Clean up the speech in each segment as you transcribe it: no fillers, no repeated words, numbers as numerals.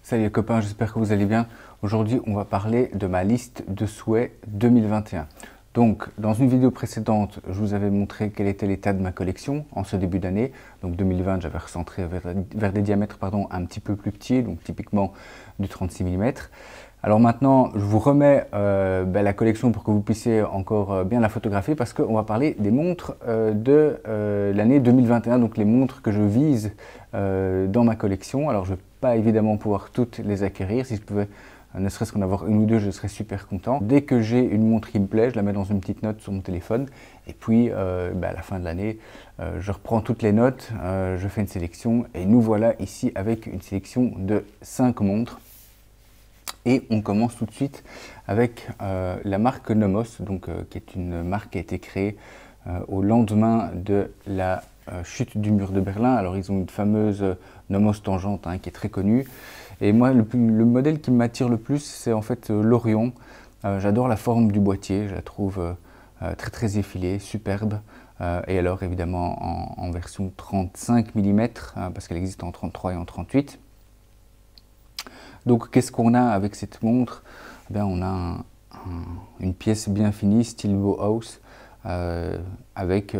Salut les copains, j'espère que vous allez bien. Aujourd'hui, on va parler de ma liste de souhaits 2021. Donc, dans une vidéo précédente, je vous avais montré quel était l'état de ma collection en ce début d'année. Donc 2020, j'avais recentré vers des diamètres un petit peu plus petits, donc typiquement du 36 mm. Alors maintenant, je vous remets la collection pour que vous puissiez encore bien la photographier parce qu'on va parler des montres de l'année 2021, donc les montres que je vise dans ma collection. Alors je ne vais pas évidemment pouvoir toutes les acquérir. Si je pouvais ne serait-ce qu'en avoir une ou deux, je serais super content. Dès que j'ai une montre qui me plaît, je la mets dans une petite note sur mon téléphone. Et puis, à la fin de l'année, je reprends toutes les notes, je fais une sélection. Et nous voilà ici avec une sélection de 5 montres. Et on commence tout de suite avec la marque Nomos, qui est une marque qui a été créée au lendemain de la chute du mur de Berlin. Alors ils ont une fameuse Nomos tangente qui est très connue. Et moi, le modèle qui m'attire le plus, c'est en fait l'Orion. J'adore la forme du boîtier, je la trouve très très effilée, superbe. Et alors évidemment en version 35 mm, parce qu'elle existe en 33 et en 38. Donc qu'est-ce qu'on a avec cette montre? On a une pièce bien finie, style Bauhaus, avec,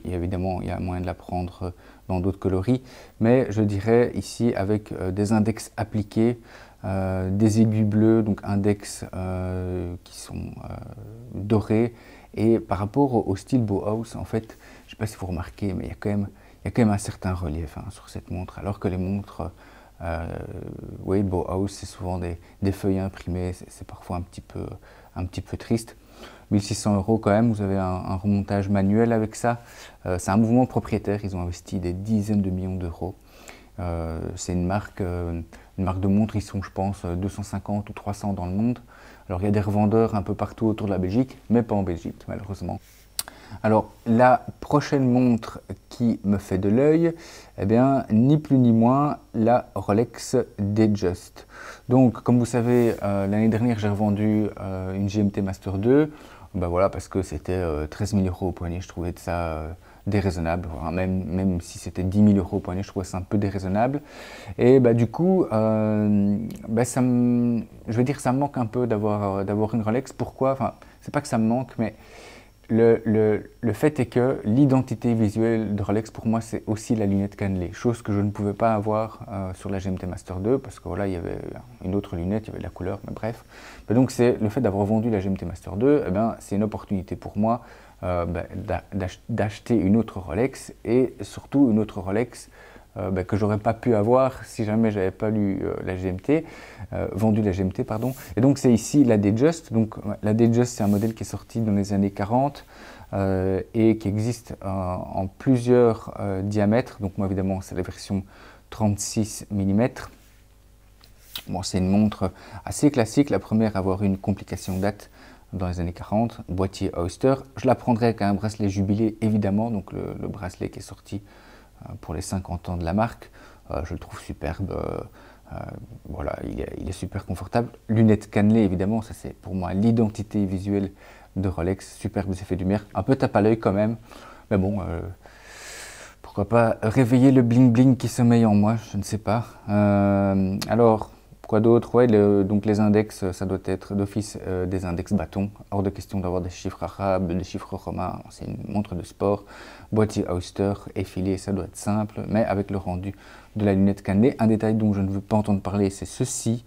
évidemment il y a moyen de la prendre dans d'autres coloris, mais je dirais ici avec des index appliqués, des aiguilles bleues, donc index qui sont dorés, et par rapport au style Bauhaus, en fait, je ne sais pas si vous remarquez, mais il y a quand même un certain relief sur cette montre, alors que les montres Bauhaus, c'est souvent des feuilles imprimées, c'est parfois un petit peu triste. 1600 € quand même, vous avez un remontage manuel avec ça. C'est un mouvement propriétaire, ils ont investi des dizaines de millions d'euros. C'est une marque de montres, ils sont je pense 250 ou 300 dans le monde. Alors il y a des revendeurs un peu partout autour de la Belgique, mais pas en Belgique malheureusement. Alors la prochaine montre qui me fait de l'œil, ni plus ni moins la Rolex Datejust. Donc comme vous savez, l'année dernière j'ai revendu une GMT Master 2, parce que c'était 13 000 € au poignet, je trouvais ça déraisonnable, même si c'était 10 000 € au poignet, je trouvais ça un peu déraisonnable. Et du coup, je veux dire, ça me manque un peu d'avoir une Rolex. Pourquoi? Enfin, c'est pas que ça me manque, mais le fait est que l'identité visuelle de Rolex pour moi c'est aussi la lunette cannelée, chose que je ne pouvais pas avoir sur la GMT Master 2 parce que voilà il y avait une autre lunette, il y avait de la couleur, mais bref. Mais donc c'est le fait d'avoir vendu la GMT Master 2, c'est une opportunité pour moi d'acheter une autre Rolex et surtout une autre Rolex que j'aurais pas pu avoir si jamais j'avais pas vendu la GMT, pardon. Et donc c'est ici la Datejust. Donc la Datejust c'est un modèle qui est sorti dans les années 40 et qui existe en plusieurs diamètres. Donc moi évidemment c'est la version 36 mm. Bon, c'est une montre assez classique, la première à avoir eu une complication date dans les années 40, boîtier Oyster. Je la prendrai avec un bracelet jubilé évidemment, donc le bracelet qui est sorti pour les 50 ans de la marque. Je le trouve superbe, voilà, il est super confortable. Lunettes cannelées évidemment, ça c'est pour moi l'identité visuelle de Rolex, superbes effets de lumière, un peu tape à l'œil quand même, mais bon, pourquoi pas réveiller le bling bling qui sommeille en moi, je ne sais pas. Alors, quoi d'autre? Donc les index, ça doit être d'office des index bâtons. Hors de question d'avoir des chiffres arabes, des chiffres romains. C'est une montre de sport. Boîtier Oyster, effilé, ça doit être simple, mais avec le rendu de la lunette cannelée. Un détail dont je ne veux pas entendre parler, c'est ceci,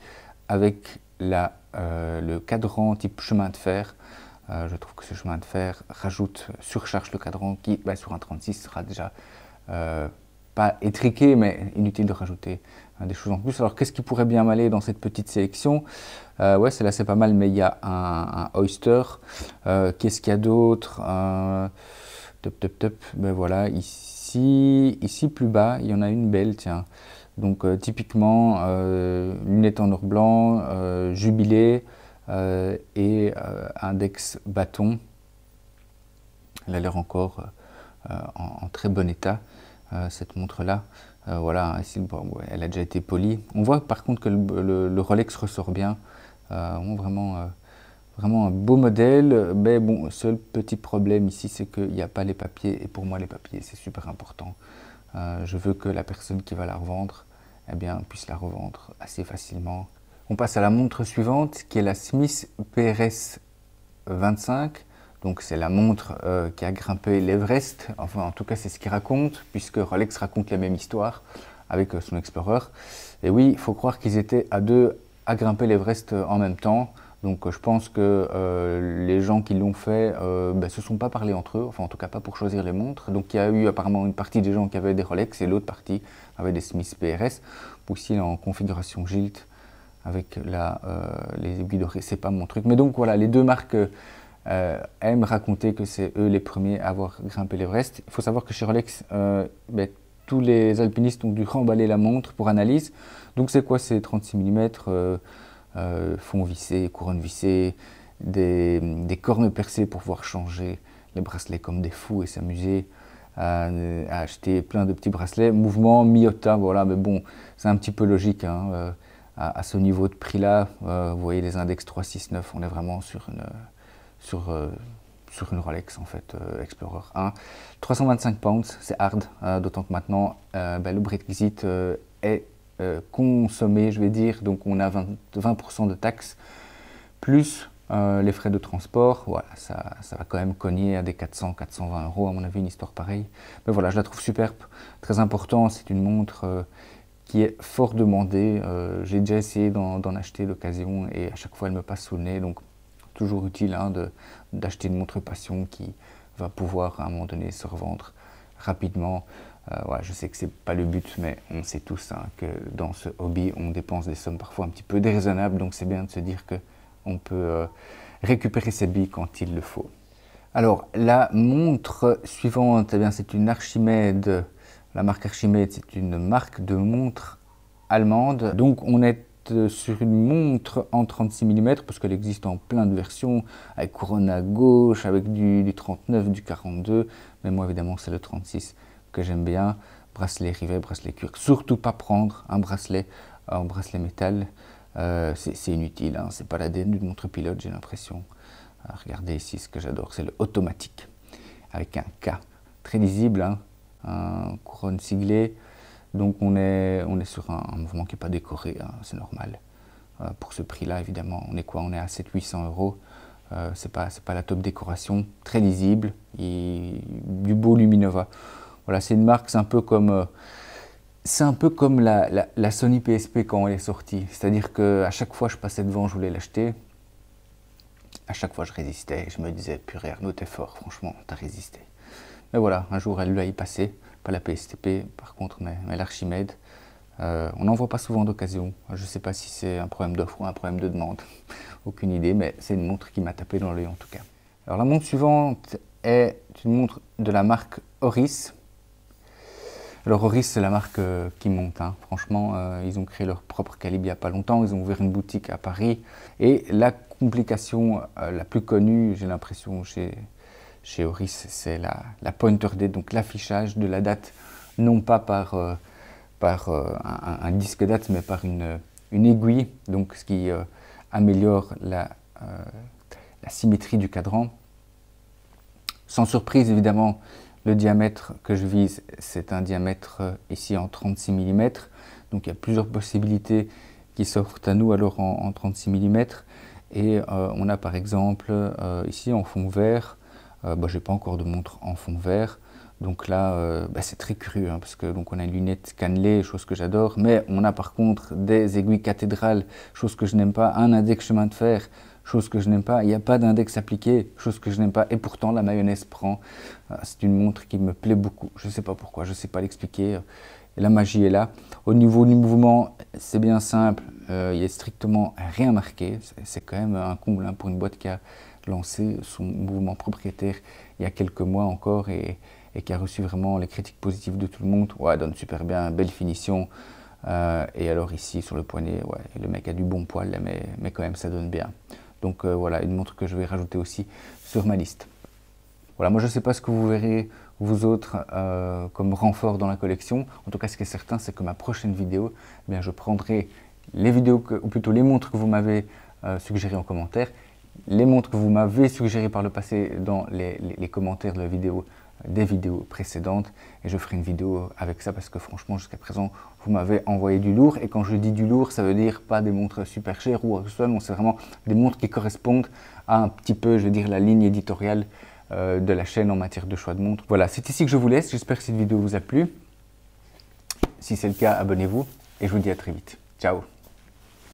avec le cadran type chemin de fer. Je trouve que ce chemin de fer surcharge le cadran qui, sur un 36, sera déjà pas étriqué, mais inutile de rajouter des choses en plus. Alors qu'est-ce qui pourrait bien m'aller dans cette petite sélection? Celle-là c'est pas mal, mais il y a un Oyster. Qu'est-ce qu'il y a d'autre? Voilà, ici plus bas, il y en a une belle, tiens. Donc typiquement, lunettes en or blanc, jubilé et index bâton. Elle a l'air encore en très bon état. Cette montre-là, voilà, ici, elle a déjà été polie. On voit par contre que le Rolex ressort bien. Vraiment un beau modèle, mais bon, seul petit problème ici, c'est qu'il n'y a pas les papiers. Et pour moi, les papiers, c'est super important. Je veux que la personne qui va la revendre eh bien, puisse la revendre assez facilement. On passe à la montre suivante qui est la Smith PRS 25. Donc c'est la montre qui a grimpé l'Everest, enfin en tout cas c'est ce qu'il raconte, puisque Rolex raconte la même histoire avec son Explorer. Et oui, il faut croire qu'ils étaient à deux à grimper l'Everest en même temps. Donc je pense que les gens qui l'ont fait se sont pas parlé entre eux, enfin en tout cas pas pour choisir les montres. Donc il y a eu apparemment une partie des gens qui avaient des Rolex et l'autre partie avait des Smith PRS, aussi en configuration Gilt avec les aiguilles dorées, c'est pas mon truc. Mais donc voilà, les deux marques aiment raconter que c'est eux les premiers à avoir grimpé l'Everest. Il faut savoir que chez Rolex, tous les alpinistes ont dû remballer la montre pour analyse. Donc c'est quoi ces 36 mm fond vissé, couronne vissée, des cornes percées pour pouvoir changer les bracelets comme des fous et s'amuser à acheter plein de petits bracelets. Mouvement Miyota, voilà, mais bon, c'est un petit peu logique, hein, à ce niveau de prix-là. Vous voyez les index 369, on est vraiment sur une Rolex en fait, Explorer 1. 325 pounds, c'est hard, d'autant que maintenant le Brexit est consommé, je vais dire, donc on a 20% de taxes, plus les frais de transport, voilà, ça va quand même cogner à des 400-420 € à mon avis, une histoire pareille. Mais voilà, je la trouve superbe, très important, c'est une montre qui est fort demandée, j'ai déjà essayé d'en acheter d'occasion et à chaque fois elle me passe sous le nez, donc toujours utile hein, d'acheter une montre passion qui va pouvoir à un moment donné se revendre rapidement. Ouais, je sais que c'est pas le but, mais on sait tous hein, que dans ce hobby, on dépense des sommes parfois un petit peu déraisonnables, donc c'est bien de se dire qu'on peut récupérer ses billes quand il le faut. Alors, la montre suivante, eh bien, c'est une Archimède. La marque Archimède, c'est une marque de montre allemande. Donc, on est sur une montre en 36 mm, parce qu'elle existe en plein de versions, avec couronne à gauche, avec du 39, du 42, mais moi évidemment c'est le 36 que j'aime bien. Bracelet rivet, bracelet cuir, surtout pas prendre un bracelet en bracelet métal, c'est inutile, hein. C'est pas l'ADN d'une montre pilote, j'ai l'impression. Regardez ici, ce que j'adore, c'est le automatique, avec un K, très lisible, hein, un couronne siglée. Donc on est sur un mouvement qui n'est pas décoré, hein, c'est normal. Pour ce prix-là, évidemment, on est quoi? On est à 700-800 €. C'est pas la top décoration, très lisible, et du beau Luminova. Voilà, c'est une marque, c'est un peu comme la Sony PSP quand elle est sortie. C'est-à-dire qu'à chaque fois je passais devant, je voulais l'acheter. À chaque fois je résistais, je me disais, purée Arnaud, t'es fort, franchement, t'as résisté. Mais voilà, un jour elle lui a y passé. Pas la PSP par contre, mais l'Archimède. On n'en voit pas souvent d'occasion. Je ne sais pas si c'est un problème d'offre ou un problème de demande. Aucune idée, mais c'est une montre qui m'a tapé dans l'œil en tout cas. Alors la montre suivante est une montre de la marque Oris. Alors Oris, c'est la marque qui monte, hein. Franchement, ils ont créé leur propre calibre il n'y a pas longtemps. Ils ont ouvert une boutique à Paris. Et la complication la plus connue, j'ai l'impression, chez Oris, c'est la pointer date, donc l'affichage de la date, non pas par un disque date, mais par une aiguille, donc ce qui améliore la symétrie du cadran. Sans surprise, évidemment, le diamètre que je vise, c'est un diamètre ici en 36 mm, donc il y a plusieurs possibilités qui s'offrent à nous alors en 36 mm, et on a par exemple ici en fond vert. J'ai pas encore de montre en fond vert, donc là c'est très curieux, hein, parce que donc on a une lunette cannelée, chose que j'adore, mais on a par contre des aiguilles cathédrales, chose que je n'aime pas, un index chemin de fer, chose que je n'aime pas, il n'y a pas d'index appliqué, chose que je n'aime pas, et pourtant la mayonnaise prend. C'est une montre qui me plaît beaucoup, je ne sais pas pourquoi, je ne sais pas l'expliquer, et la magie est là. Au niveau du mouvement, c'est bien simple, il n'y a strictement rien marqué, c'est quand même un comble hein, pour une boîte qui a lancé son mouvement propriétaire il y a quelques mois encore et qui a reçu vraiment les critiques positives de tout le monde. Ouais, donne super bien, belle finition. Et alors ici sur le poignet, ouais, le mec a du bon poil, là, mais quand même ça donne bien. Donc voilà, une montre que je vais rajouter aussi sur ma liste. Voilà, moi je ne sais pas ce que vous verrez vous autres comme renfort dans la collection. En tout cas, ce qui est certain, c'est que ma prochaine vidéo, eh bien, je prendrai les vidéos, ou plutôt les montres que vous m'avez suggérées en commentaire, les montres que vous m'avez suggérées par le passé dans les commentaires de la vidéo des vidéos précédentes et je ferai une vidéo avec ça parce que franchement jusqu'à présent vous m'avez envoyé du lourd, et quand je dis du lourd ça veut dire pas des montres super chères ou quoi que ce soit, non, c'est vraiment des montres qui correspondent à un petit peu, je veux dire, la ligne éditoriale de la chaîne en matière de choix de montres. Voilà, c'est ici que je vous laisse, j'espère que cette vidéo vous a plu. Si c'est le cas, abonnez-vous et je vous dis à très vite. Ciao!